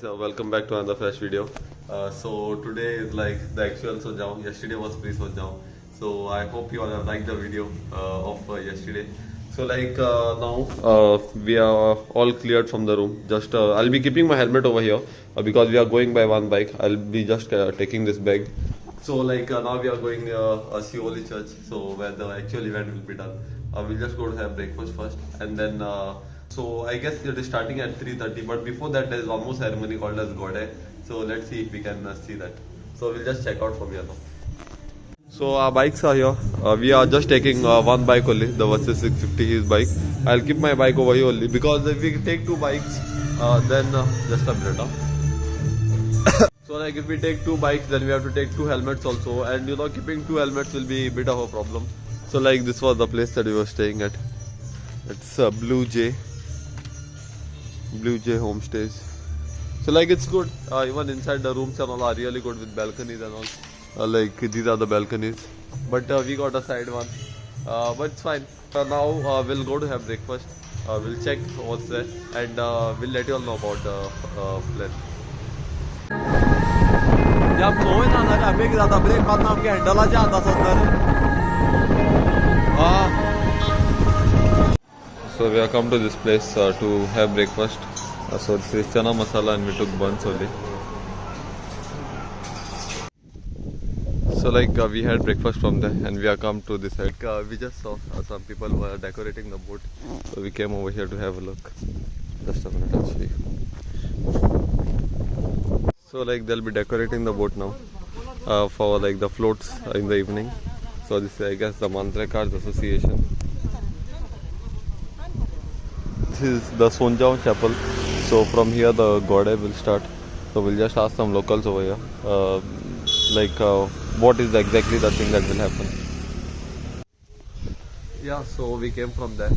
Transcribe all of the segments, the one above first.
guys, welcome back to another fresh video. So today is like the actual Sonjao. Yesterday was pre-Sonjao. So I hope you all have liked the video of yesterday. So like now we are all cleared from the room. Just I'll be keeping my helmet over here because we are going by one bike. I'll be just taking this bag. So like now we are going Sioli Church. So where the actual event will be done. We'll just go to have breakfast first and then. So I guess it is starting at 3:30, but before that there is one more ceremony called as Gode. So let's see if we can see that. So we'll just check out from here now. So our bikes are here. We are just taking one bike only, the Versys 650 his bike. I'll keep my bike over here only because if we take two bikes, then just a minute. So like if we take two bikes, then we have to take two helmets also, and you know keeping two helmets will be a bit of a problem. So like this was the place that we were staying at. It's Blue Jay homestays. So like it's good. Even inside the rooms and all are really good with balconies and all. Like these are the balconies. But we got a side one. But it's fine. Now we'll go to have breakfast. We'll check what's there and we'll let you all know about the plan. So we have come to this place to have breakfast. So this is chana masala and we took buns only. So like we had breakfast from there and we have come to this side. We just saw some people were decorating the boat. So we came over here to have a look. Just a minute, I'll show you. So like they'll be decorating the boat now for like the floats in the evening. So this is I guess the Mantrekars Association. This is the Sonjao Chapel. So from here the Gode will start. So we'll just ask some locals over here what is exactly the thing that will happen. Yeah, so we came from there,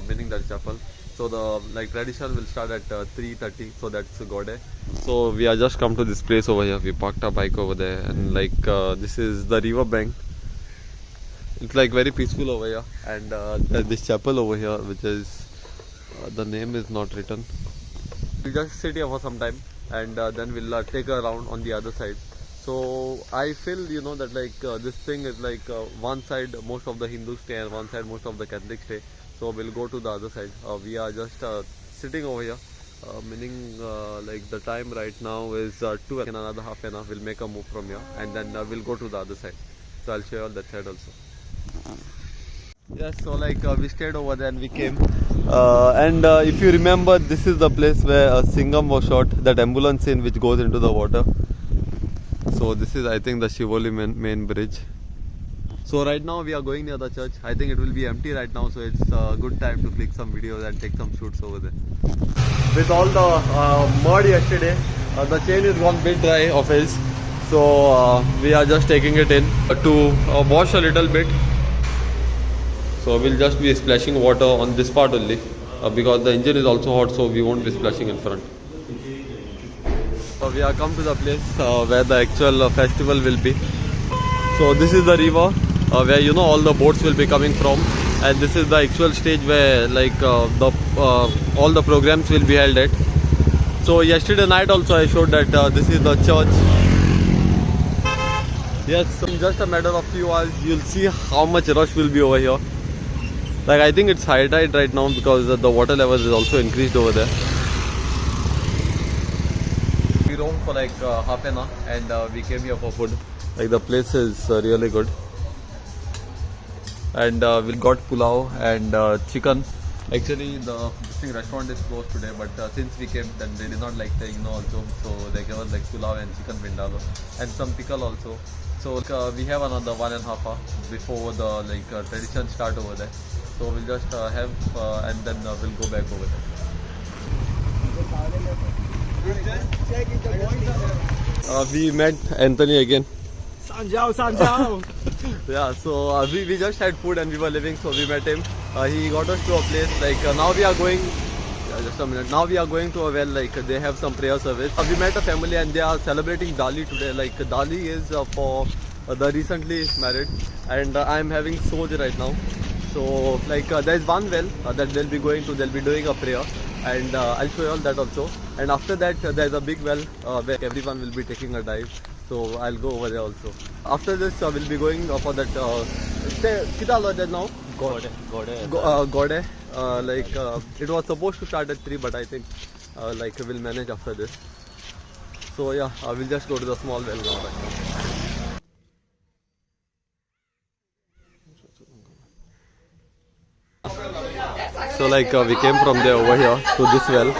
meaning that chapel. So the tradition will start at 3:30. So that's Gode. So we are just come to this place over here. We parked our bike over there and this is the river bank. It's like very peaceful over here and this chapel over here which is the name is not written. We'll just sit here for some time and then we'll take a round on the other side. So I feel that this thing is one side most of the Hindus stay and one side most of the Catholics stay. So we'll go to the other side. We are just sitting over here, meaning the time right now is 2 and another half an hour we'll make a move from here and then we'll go to the other side. So I'll show you all that side also. Yes, so we stayed over there and we came and if you remember, this is the place where Singham was shot, that ambulance scene which goes into the water. So this is I think the Shivoli main bridge. So right now we are going near the church. I think it will be empty right now, so it's a good time to click some videos and take some shoots over there. With all the mud yesterday, the chain is gone bit dry of his. So we are just taking it in to wash a little bit. So we'll just be splashing water on this part only because the engine is also hot, so we won't be splashing in front. So we have come to the place where the actual festival will be. So this is the river where all the boats will be coming from, and this is the actual stage where all the programs will be held at. So yesterday night also I showed that this is the church. Yes, so in just a matter of few hours you'll see how much rush will be over here. I think it's high tide right now because the water level is also increased over there. We roamed for half an hour and we came here for food. The place is really good. And we got pulao and chicken. Actually the restaurant is closed today, but since we came then they did not also. So they gave us pulao and chicken vindaloo and some pickle also. So we have another 1.5 hours before the tradition start over there. So we'll just have and then we'll go back over there. We met Anthony again. Sanjao. Yeah, so we just had food and we were leaving, so we met him. He got us to a place now we are going. Just a minute. Now we are going to a well, they have some prayer service. We met a family and they are celebrating Dali today. Dali is for the recently married, and I am having Soj right now. So there is one well that they'll be going to. They'll be doing a prayer, and I'll show you all that also. and after that there's a big well where everyone will be taking a dive. So I'll go over there also. After this we'll be going for that. Kita lodge now? Gode. It was supposed to start at 3, but I think we'll manage after this. So yeah, we'll just go to the small well now. Right now. So we came from there over here to this well.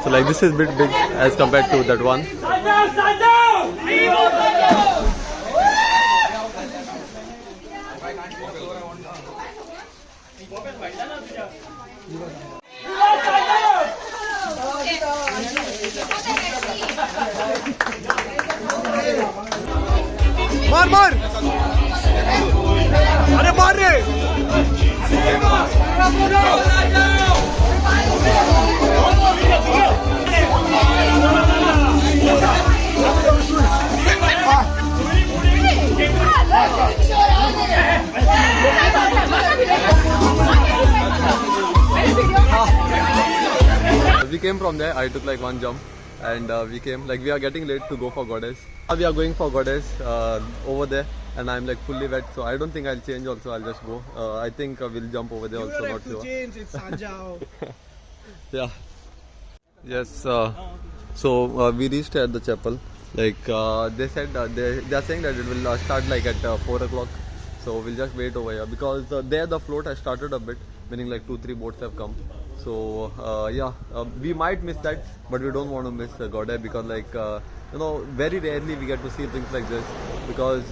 So this is a bit big as compared to that one. मार अरे मार रे We came from there. I took one jump, and we came we are getting late to go for Goddess. We are going for Goddess over there, and I'm fully wet, so I don't think I'll change. Also, I'll just go. I think we'll jump over there. Also, not sure. change. It's Sanjao. Yeah. Yes. So we reached at the chapel. They said they are saying that it will start at 4 o'clock. So we'll just wait over here because there the float has started a bit, meaning 2-3 boats have come. So yeah, we might miss that, but we don't want to miss Gaude because very rarely we get to see things like this. Because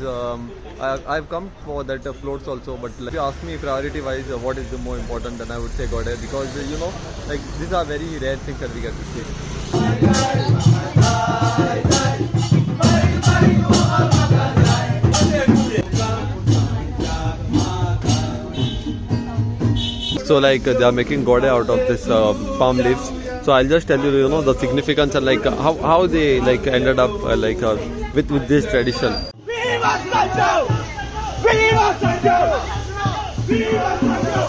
I've come for that floats also, but if you ask me priority wise what is the more important, then I would say Gaude because these are very rare things that we get to see. So they are making Gode out of this palm leaves. So I'll just tell you, the significance and how they ended up with this tradition. Viva Sanjao! Viva Sanjao! Viva Sanjao!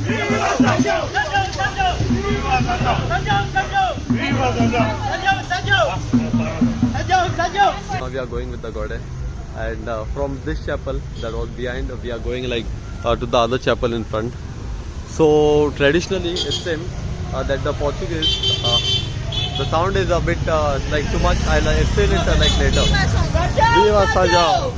Viva Sanjao! Viva Sanjao! Now we are going with the Gode, and from this chapel that was behind, we are going to the other chapel in front. So traditionally, it seems that the Portuguese, the sound is a bit too much. I'll explain it later. Viva Sanjao!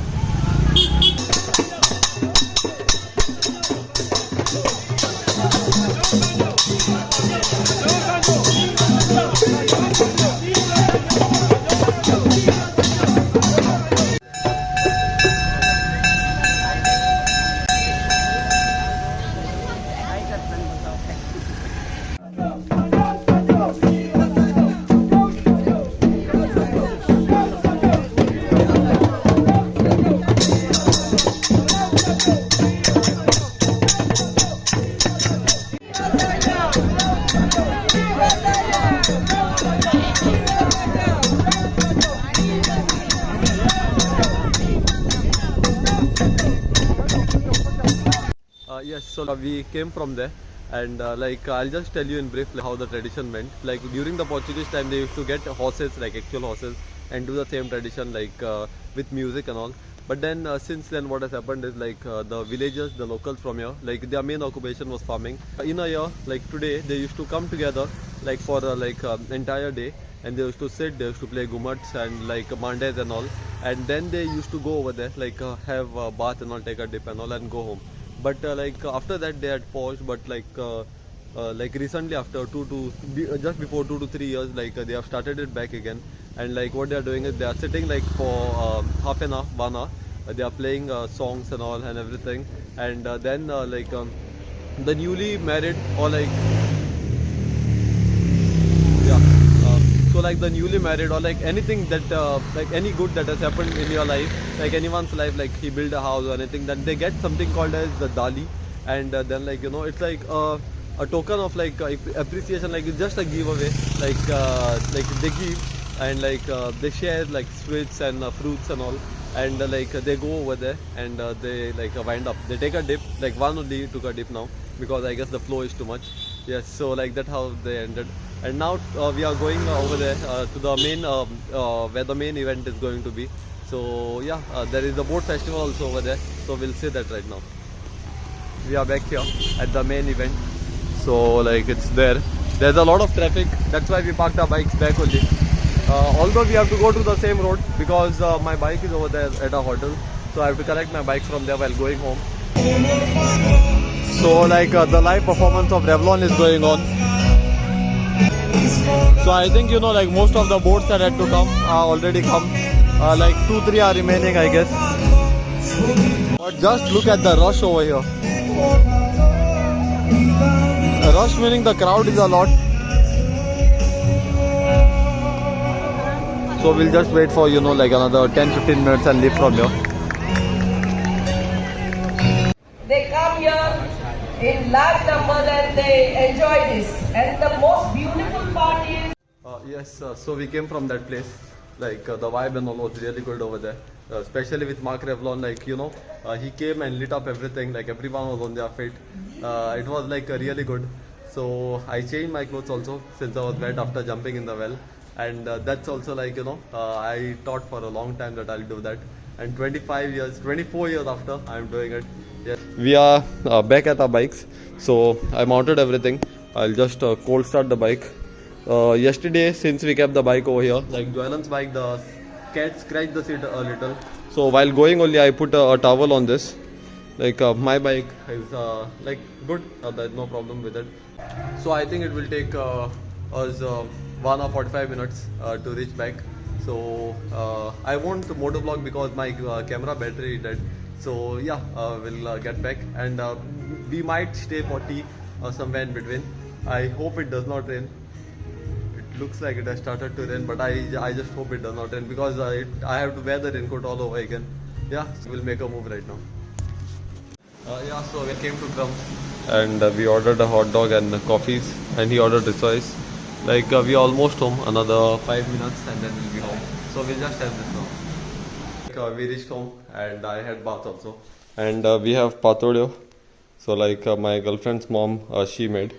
Yes, so we came from there, and I'll just tell you in brief how the tradition went. During the Portuguese time, they used to get horses, actual horses, and do the same tradition with music and all. But then since then, what has happened is the villagers, the locals from here, their main occupation was farming. In a year, today, they used to come together for entire day, and they used to sit, they used to play gumats and mandes and all, and then they used to go over there, have a bath and all, take a dip and all, and go home. But after that they had paused, but recently after just before 2 to 3 years, they have started it back again. And what they are doing is they are sitting for half an hour, 1 hour. They are playing songs and all and everything, and then the newly married or so the newly married or anything that any good that has happened in your life, anyone's life, he built a house or anything, then they get something called as the dali, and then it's a token of appreciation, it's just a giveaway, they give, and they share sweets and fruits and all, and they go over there and they wind up, they take a dip, one only took a dip now because I guess the flow is too much. Yes, so like that how they ended. And now we are going over there to the main where the main event is going to be. So yeah, there is a boat festival also over there. So we'll see that right now. We are back here at the main event. So like it's there. There's a lot of traffic. That's why we parked our bikes back only. Although we have to go to the same road because my bike is over there at a hotel. So I have to collect my bike from there while going home. So like the live performance of Revlon is going on. So I think like most of the boats that had to come are already come. Like 2-3 are remaining, I guess. But just look at the rush over here. Rush meaning the crowd is a lot. So we'll just wait for like another 10-15 minutes and leave from here. They come here in large numbers and they enjoy this. And the most beautiful part is... Yes, so we came from that place. Like the vibe and all was really good over there. Especially with Mark Revlon, like he came and lit up everything. Like everyone was on their feet. It was like really good. So I changed my clothes also since I was wet after jumping in the well. And that's also like I thought for a long time that I'll do that. And 24 years after I'm doing it. Yes. We are back at our bikes. So I mounted everything. I'll just cold start the bike. Yesterday, since we kept the bike over here, like Dwalan's bike, the cat scratched the seat a little. So while going only, I put a towel on this. Like my bike is like good. There's no problem with it. So I think it will take us 1 or 45 minutes to reach back. So I won't motovlog because my camera battery is dead. So yeah, we'll get back and we might stay for tea somewhere in between. I hope it does not rain. It looks like it has started to rain, but I just hope it does not rain because I have to wear the raincoat all over again. Yeah, so we'll make a move right now. Yeah, so we came to Crumbs and we ordered a hot dog and coffees, and he ordered rice. Like we are almost home, another 5 minutes and then we'll be home. So we'll just have this now. Like, we reached home and I had bath also. And we have pathodio. So like my girlfriend's mom, she made.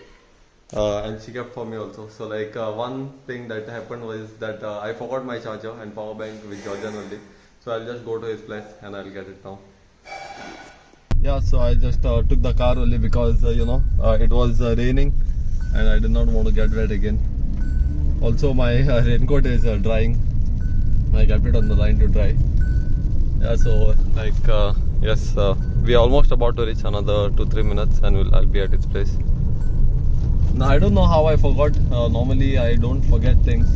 And she kept for me also. So like one thing that happened was that I forgot my charger and power bank with Georgian only. So I'll just go to his place and I'll get it now. Yeah, so I just took the car only because it was raining and I did not want to get wet again. Also my raincoat is drying. I kept it on the line to dry. Yeah, so like yes, we are almost about to reach, another 2-3 minutes and I'll be at its place. Now I don't know how I forgot. Normally I don't forget things.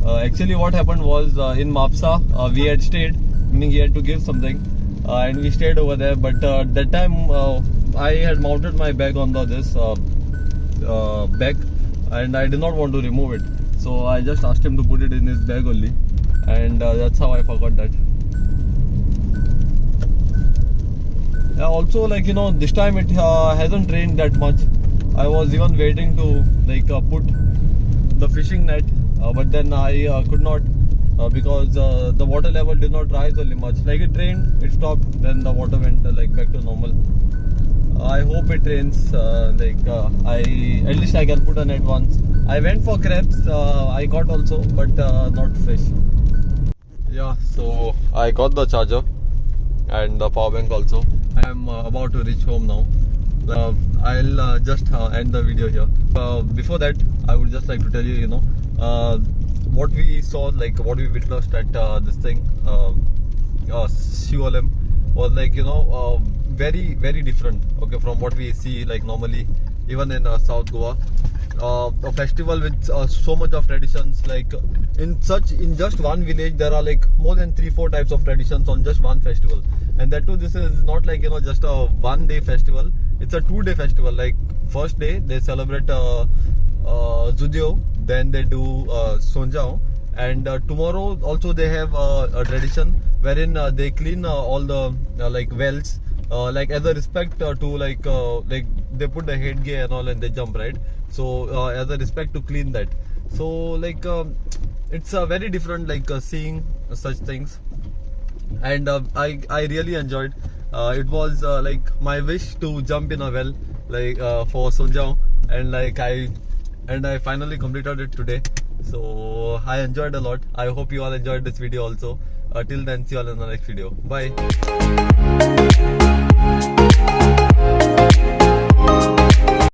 Actually what happened was in Mapsa we had stayed, meaning he had to give something. And we stayed over there, but that time I had mounted my bag on this bag and I did not want to remove it. So I just asked him to put it in his bag only, and that's how I forgot that. Yeah, also like this time it hasn't rained that much. I was even waiting to like put the fishing net, but then I could not. Because the water level did not rise only much. Like it rained, it stopped, then the water went like back to normal. I hope it rains. At least I can put a net once. I went for crabs. I got also, but not fish. Yeah, so I got the charger and the power bank also. I am about to reach home now. I'll just end the video here. Before that, I would just like to tell you, what we saw, like what we witnessed at this thing, Shivalim, was like very very different. Okay, from what we see like normally, even in South Goa, a festival with so much of traditions. Like in just one village, there are like more than 3-4 types of traditions on just one festival, and that too, this is not like just a 1-day festival. It's a 2-day festival. Like first day they celebrate Zudio, then they do Sonjao, and tomorrow also they have a tradition wherein they clean all the like wells, like as a respect to like they put the headgear and all and they jump, right? So as a respect to clean that. So like it's very different, like seeing such things, and I really enjoyed. It was like my wish to jump in a well, like for Sonjao, and I finally completed it today. So I enjoyed a lot. I hope you all enjoyed this video also. Till then, see you all in the next video. Bye.